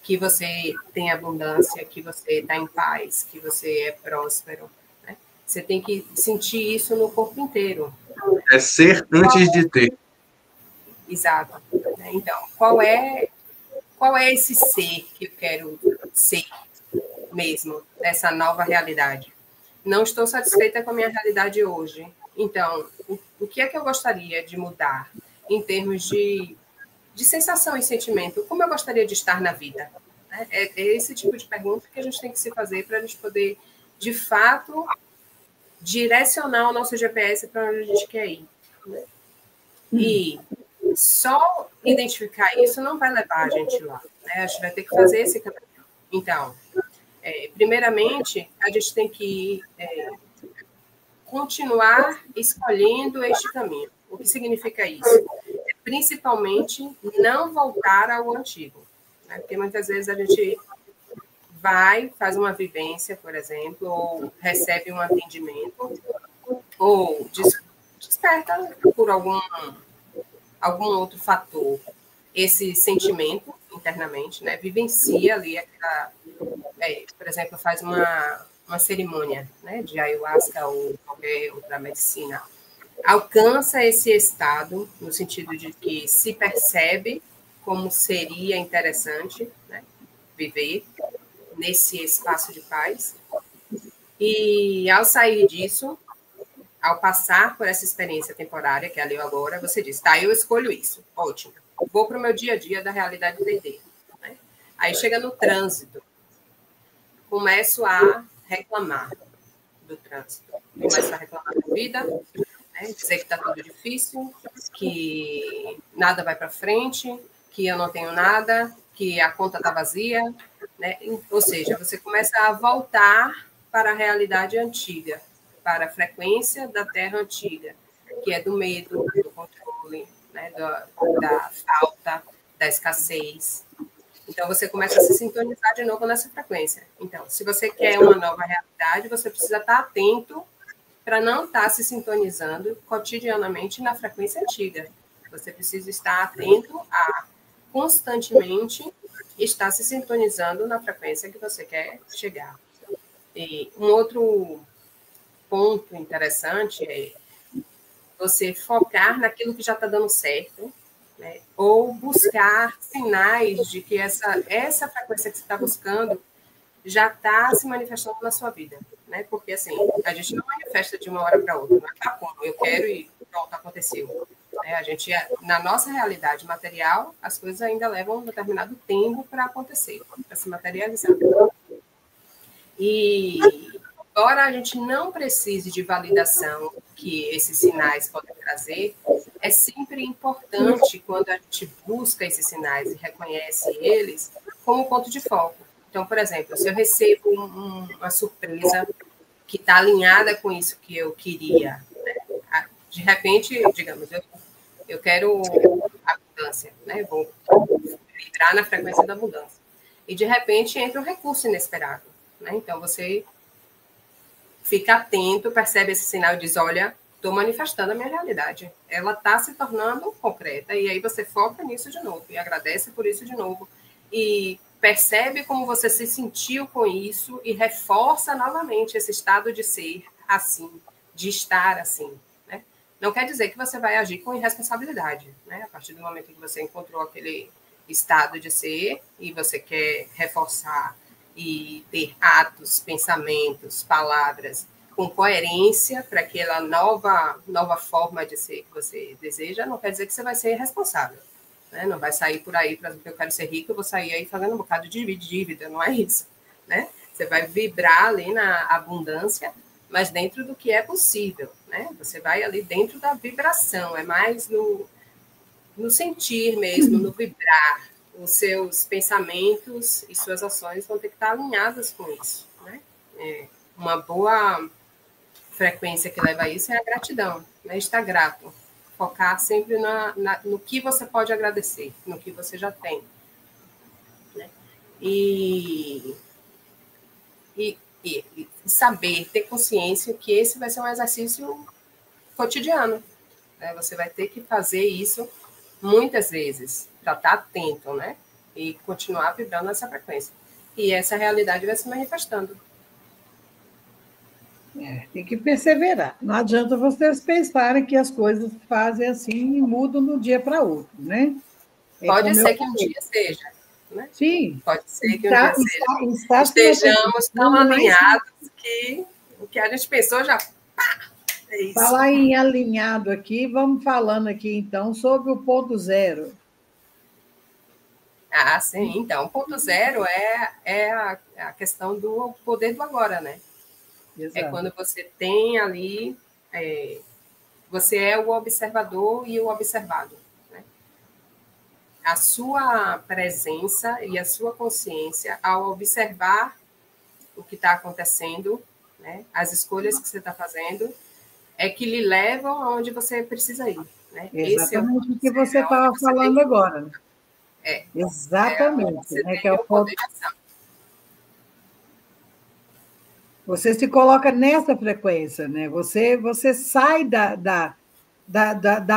que você tem abundância, que você está em paz, que você é próspero, né? Você tem que sentir isso no corpo inteiro. É ser antes de ter. Exato. Então, qual é esse ser que eu quero ser mesmo, dessa nova realidade? Não estou satisfeita com a minha realidade hoje. Então, o que é que eu gostaria de mudar em termos de sensação e sentimento? Como eu gostaria de estar na vida? É esse tipo de pergunta que a gente tem que se fazer para a gente poder, de fato, direcionar o nosso GPS para onde a gente quer ir, né? E só identificar isso não vai levar a gente lá, né? A gente vai ter que fazer esse caminho. Então, primeiramente, a gente tem que continuar escolhendo este caminho. O que significa isso? Principalmente, não voltar ao antigo, né? Porque muitas vezes a gente faz uma vivência, por exemplo, ou recebe um atendimento, ou desperta por algum outro fator esse sentimento internamente, né? Vivencia ali por exemplo, faz uma cerimônia, né, de ayahuasca ou qualquer outra medicina, alcança esse estado no sentido de que se percebe como seria interessante, né, viver nesse espaço de paz, e ao sair disso, ao passar por essa experiência temporária, que é ali agora, você diz, tá, eu escolho isso, ótimo, vou para o meu dia a dia da realidade 3D. Né? Aí chega no trânsito, começo a reclamar do trânsito, começo a reclamar da vida, né? Dizer que está tudo difícil, que nada vai para frente, que eu não tenho nada, que a conta está vazia, né? Ou seja, você começa a voltar para a realidade antiga, para a frequência da Terra antiga, que é do medo, do controle, né? da falta, da escassez. Então, você começa a se sintonizar de novo nessa frequência. Então, se você quer uma nova realidade, você precisa estar atento para não estar se sintonizando cotidianamente na frequência antiga. Você precisa estar atento a constantemente estar se sintonizando na frequência que você quer chegar. E um outro ponto interessante é você focar naquilo que já está dando certo, né? Ou buscar sinais de que essa frequência que você está buscando já está se manifestando na sua vida, né? Porque, assim, a gente não manifesta de uma hora para outra, não é tá bom, eu quero e pronto, aconteceu. A gente, na nossa realidade material, as coisas ainda levam um determinado tempo para acontecer, para se materializar. E, embora a gente não precise de validação que esses sinais podem trazer, é sempre importante, quando a gente busca esses sinais e reconhece eles, como ponto de foco. Então, por exemplo, se eu recebo uma surpresa que está alinhada com isso que eu queria, né? De repente, digamos, eu quero abundância, né? Vou entrar na frequência da abundância. E, de repente, entra um recurso inesperado, né? Então, você fica atento, percebe esse sinal e diz, olha, estou manifestando a minha realidade. Ela está se tornando concreta. E aí você foca nisso de novo e agradece por isso de novo. E percebe como você se sentiu com isso e reforça novamente esse estado de ser assim, de estar assim. Né? Não quer dizer que você vai agir com irresponsabilidade. Né? A partir do momento que você encontrou aquele estado de ser e você quer reforçar e ter atos, pensamentos, palavras com coerência para aquela nova forma de ser que você deseja, não quer dizer que você vai ser irresponsável. Né? Não vai sair por aí, por exemplo, eu quero ser rico, eu vou sair aí fazendo um bocado de dívida, não é isso. Né? Você vai vibrar ali na abundância, mas dentro do que é possível, né? Você vai ali dentro da vibração, é mais no sentir mesmo, no vibrar. Os seus pensamentos e suas ações vão ter que estar alinhadas com isso, né? Uma boa frequência que leva a isso é a gratidão, né? Estar grato. Focar sempre no que você pode agradecer, no que você já tem. Né? E saber, ter consciência que esse vai ser um exercício cotidiano. Né? Você vai ter que fazer isso muitas vezes, para estar atento, né? E continuar vibrando nessa frequência. E essa realidade vai se manifestando. Tem que perseverar. Não adianta vocês pensarem que as coisas fazem assim e mudam de um dia para outro, né? Pode ser que um dia seja. Né? Sim. Pode ser que um dia seja. Estejamos tão alinhados que o que a gente pensou já... É isso. Falar em alinhado aqui, vamos falando aqui, então, sobre o ponto zero. Ah, sim. Então, o ponto zero é a questão do poder do agora, né? Exato. É quando você tem ali... você é o observador e o observado. Né? A sua presença e a sua consciência, ao observar o que está acontecendo, né? As escolhas que você está fazendo, é que lhe levam aonde você precisa ir. Né? Exatamente o que você estava falando agora. Né? Exatamente. Né? Que é o poder de ação. Você se coloca nessa frequência, né? Você sai da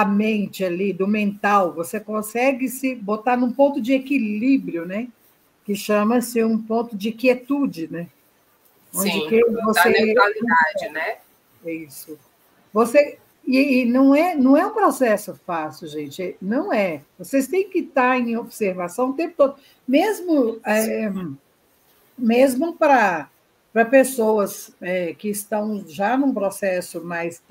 mente ali, do mental, você consegue se botar num ponto de equilíbrio, né? Que chama-se um ponto de quietude, né? Onde que você... neutralidade, né? É isso. E não é um processo fácil, gente. Não é. Vocês têm que estar em observação o tempo todo. Mesmo para pessoas que estão já num processo mais...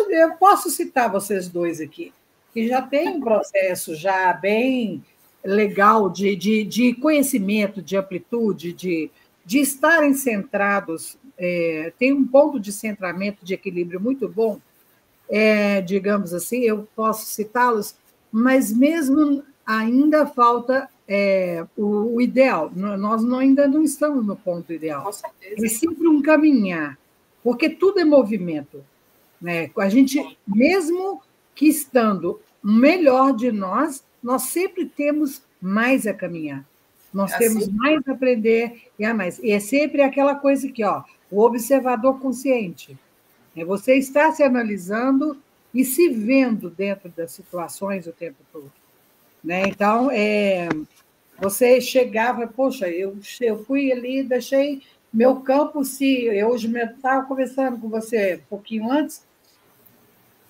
eu posso citar vocês dois aqui, que já tem um processo já bem legal de conhecimento, de amplitude, de estarem centrados, tem um ponto de centramento, de equilíbrio muito bom, digamos assim, eu posso citá-los, mas mesmo ainda falta o ideal. Nós ainda não estamos no ponto ideal. Com certeza. É sempre um caminhar, porque tudo é movimento. Né? A gente, mesmo que estando melhor de nós sempre temos mais a caminhar. Nós temos mais a aprender e a mais. E é sempre aquela coisa aqui, ó, o observador consciente. Você está se analisando e se vendo dentro das situações o tempo todo. Né? Então, você chegava, poxa, eu fui ali, deixei meu campo, eu hoje estava conversando com você um pouquinho antes,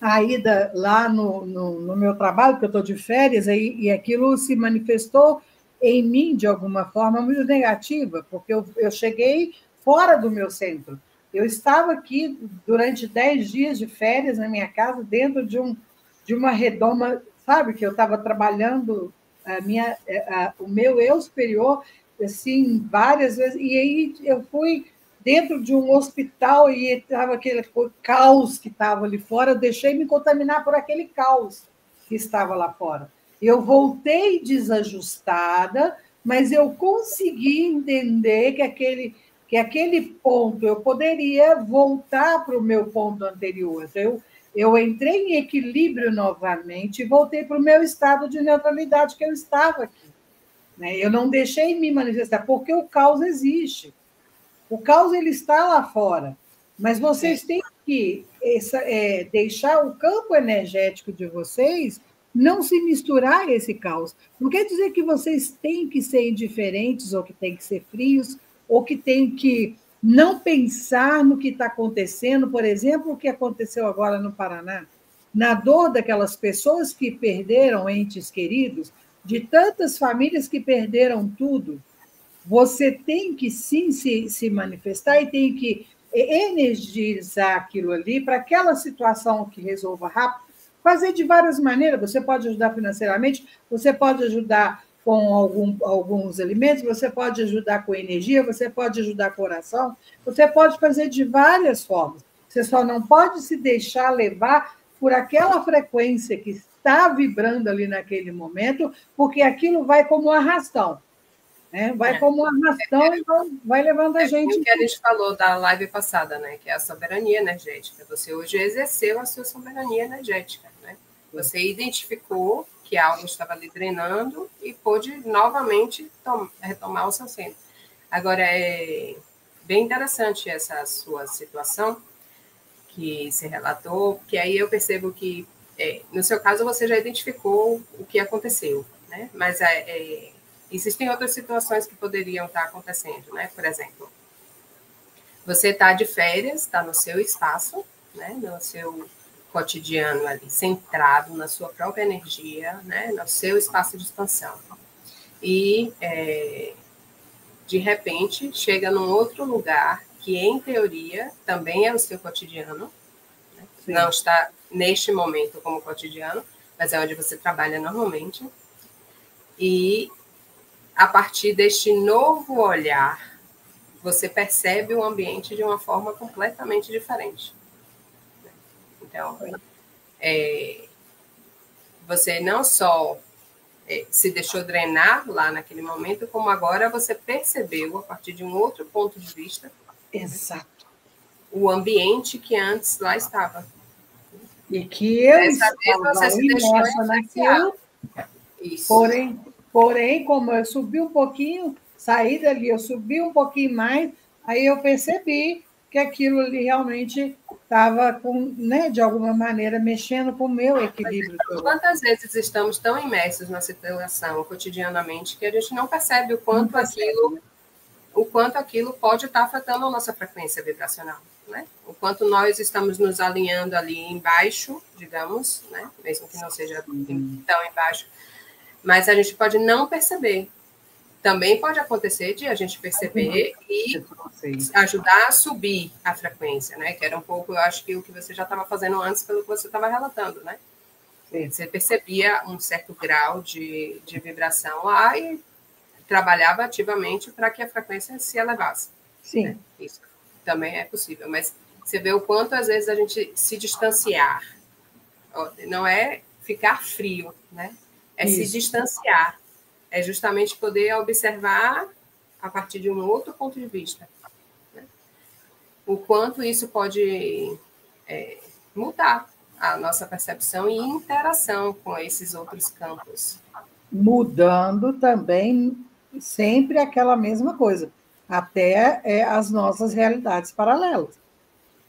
a ida lá no meu trabalho, porque eu estou de férias, e aquilo se manifestou em mim de alguma forma muito negativa, porque eu cheguei fora do meu centro. Eu estava aqui durante 10 dias de férias na minha casa, dentro de uma redoma, sabe, que eu estava trabalhando o meu eu superior, assim, várias vezes, e aí eu fui dentro de um hospital e estava aquele caos que estava ali fora, eu deixei me contaminar por aquele caos que estava lá fora. Eu voltei desajustada, mas eu consegui entender que aquele ponto eu poderia voltar para o meu ponto anterior. Então, eu entrei em equilíbrio novamente e voltei para o meu estado de neutralidade que eu estava aqui. Né? Eu não deixei me manifestar, porque o caos existe. O caos ele está lá fora, mas vocês têm que deixar o campo energético de vocês não se misturar a esse caos. Não quer dizer que vocês têm que ser indiferentes, ou que têm que ser frios, ou que têm que não pensar no que está acontecendo. Por exemplo, o que aconteceu agora no Paraná, na dor daquelas pessoas que perderam entes queridos, de tantas famílias que perderam tudo. Você tem que, sim, se manifestar e tem que energizar aquilo ali para aquela situação que resolva rápido, fazer de várias maneiras. Você pode ajudar financeiramente, você pode ajudar com alguns alimentos, você pode ajudar com energia, você pode ajudar com oração, você pode fazer de várias formas. Você só não pode se deixar levar por aquela frequência que está vibrando ali naquele momento, porque aquilo vai como um arrastão. Né? Vai como um arrastão e vai levando a gente. O que a gente falou da live passada, né? Que é a soberania energética. Você hoje exerceu a sua soberania energética. Né? Você identificou que algo estava lhe drenando e pôde novamente retomar o seu centro. Agora, é bem interessante essa sua situação que se relatou, que aí eu percebo que, no seu caso, você já identificou o que aconteceu, né? Mas existem outras situações que poderiam estar acontecendo, né? Por exemplo, você está de férias, está no seu espaço, né? No seu cotidiano ali, centrado na sua própria energia, né? No seu espaço de expansão. E, de repente, chega num outro lugar que, em teoria, também é o seu cotidiano, né? Não está, neste momento, como cotidiano, mas é onde você trabalha normalmente. E, a partir deste novo olhar, você percebe o ambiente de uma forma completamente diferente. Então, você não só se deixou drenar lá naquele momento, como agora você percebeu, a partir de um outro ponto de vista, exato, o ambiente que antes lá estava. E que eu Dessa vez você se deixou naquilo. Isso. Porém, como eu subi um pouquinho, saí dali, eu subi um pouquinho mais, aí eu percebi que aquilo ali realmente estava, né, de alguma maneira, mexendo com o meu equilíbrio. Quantas vezes estamos tão imersos na situação cotidianamente que a gente não percebe o quanto aquilo pode estar afetando a nossa frequência vibracional, né? O quanto nós estamos nos alinhando ali embaixo, digamos, né? Mesmo que não seja tão embaixo, mas a gente pode não perceber. Também pode acontecer de a gente perceber e ajudar a subir a frequência, né? Que era um pouco, eu acho que o que você já estava fazendo antes pelo que você estava relatando, né? Sim. Você percebia um certo grau de vibração lá e trabalhava ativamente para que a frequência se elevasse. Sim. Né? Isso também é possível, mas você vê o quanto às vezes a gente se distanciar. Não é ficar frio, né? É se distanciar. É justamente poder observar a partir de um outro ponto de vista. Né? O quanto isso pode mudar a nossa percepção e interação com esses outros campos. Mudando também sempre aquela mesma coisa, até as nossas realidades paralelas.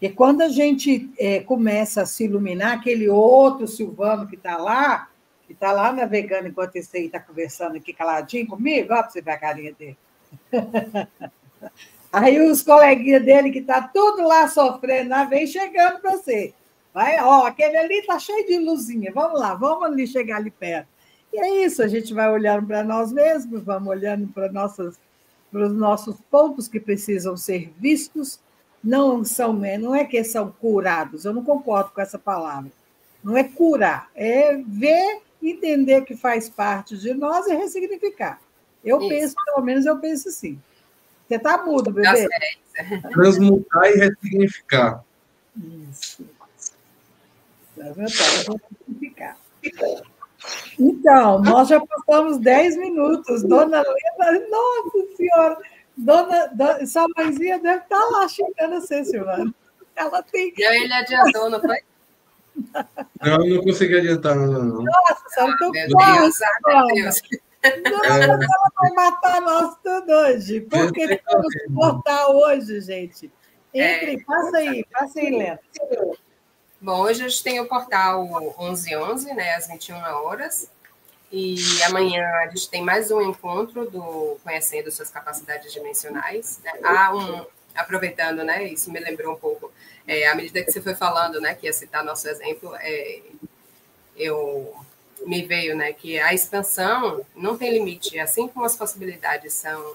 E quando a gente começa a se iluminar, aquele outro Silvano que está lá navegando enquanto esse aí está conversando aqui caladinho comigo, ó, para você ver a carinha dele. Aí os coleguinhas dele que tá tudo lá sofrendo, vem chegando para você. Vai, ó, aquele ali está cheio de luzinha, vamos lá, vamos ali chegar ali perto. E é isso, a gente vai olhando para nós mesmos, vamos olhando para os nossos pontos que precisam ser vistos. Não é que são curados, eu não concordo com essa palavra. Não é curar, é ver, entender que faz parte de nós e ressignificar. Pelo menos eu penso assim. Você está mudo, bebê? Transmutar e ressignificar. Isso. Transmutar e ressignificar. Então, nós já passamos 10 minutos. Dona Lena, nossa senhora, sua mãezinha deve estar lá xingando você, Silvana. Ela tem. Ele adiantou, não foi? Não, não consegui adiantar nada, não. Nossa, senhora, estou quase. Ela vai matar nós tudo hoje. Por que vamos cortar hoje, gente? Passa aí, Lena. Bom, hoje a gente tem o portal 1111, né, às 21 horas. E amanhã a gente tem mais um encontro do Conhecendo Suas Capacidades Dimensionais. Né? Aproveitando, né, isso me lembrou um pouco, à medida que você foi falando, né, que ia citar nosso exemplo, me veio, né, que a expansão não tem limite, assim como as possibilidades são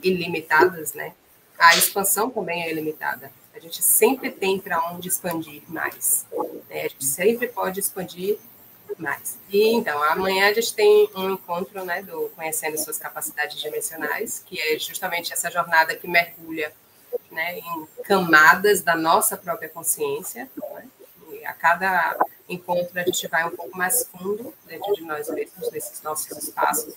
ilimitadas, né, a expansão também é ilimitada. A gente sempre tem para onde expandir mais. Né? A gente sempre pode expandir mais. E, então, amanhã a gente tem um encontro, né, do Conhecendo Suas Capacidades Dimensionais, que é justamente essa jornada que mergulha, né, em camadas da nossa própria consciência, né? E a cada encontro a gente vai um pouco mais fundo dentro de nós mesmos, nesses nossos espaços.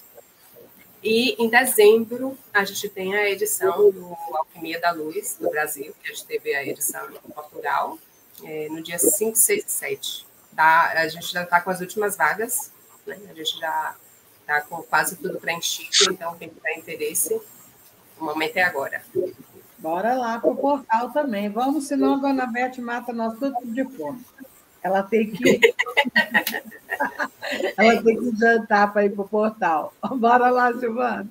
E em dezembro a gente tem a edição do Alquimia da Luz do Brasil, que a gente teve a edição em Portugal, no dia 5, 6 e 7. Tá? A gente já está com as últimas vagas, né? A gente já está com quase tudo preenchido, então quem tiver interesse, o momento é agora. Bora lá para o portal também. Vamos, senão a Dona Beth mata nós tudo de fome. Ela tem que jantar para ir para o portal. Bora lá, Silvana.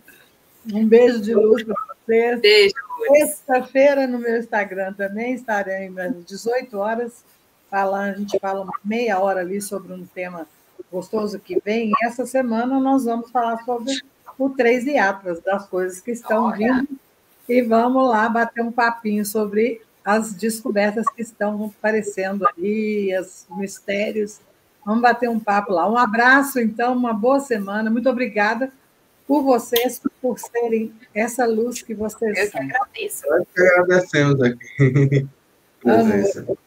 Um beijo de luz para vocês. Beijo. Sexta-feira no meu Instagram também estarei às 18 horas falando. A gente fala uma meia hora ali sobre um tema gostoso que vem. E essa semana nós vamos falar sobre o 3 Yatras, das coisas que estão vindo. E vamos lá bater um papinho sobre as descobertas que estão aparecendo aí, os mistérios. Vamos bater um papo lá. Um abraço, então, uma boa semana. Muito obrigada por vocês, por serem essa luz que vocês são. Eu que agradeço. Nós que agradecemos aqui. Amo.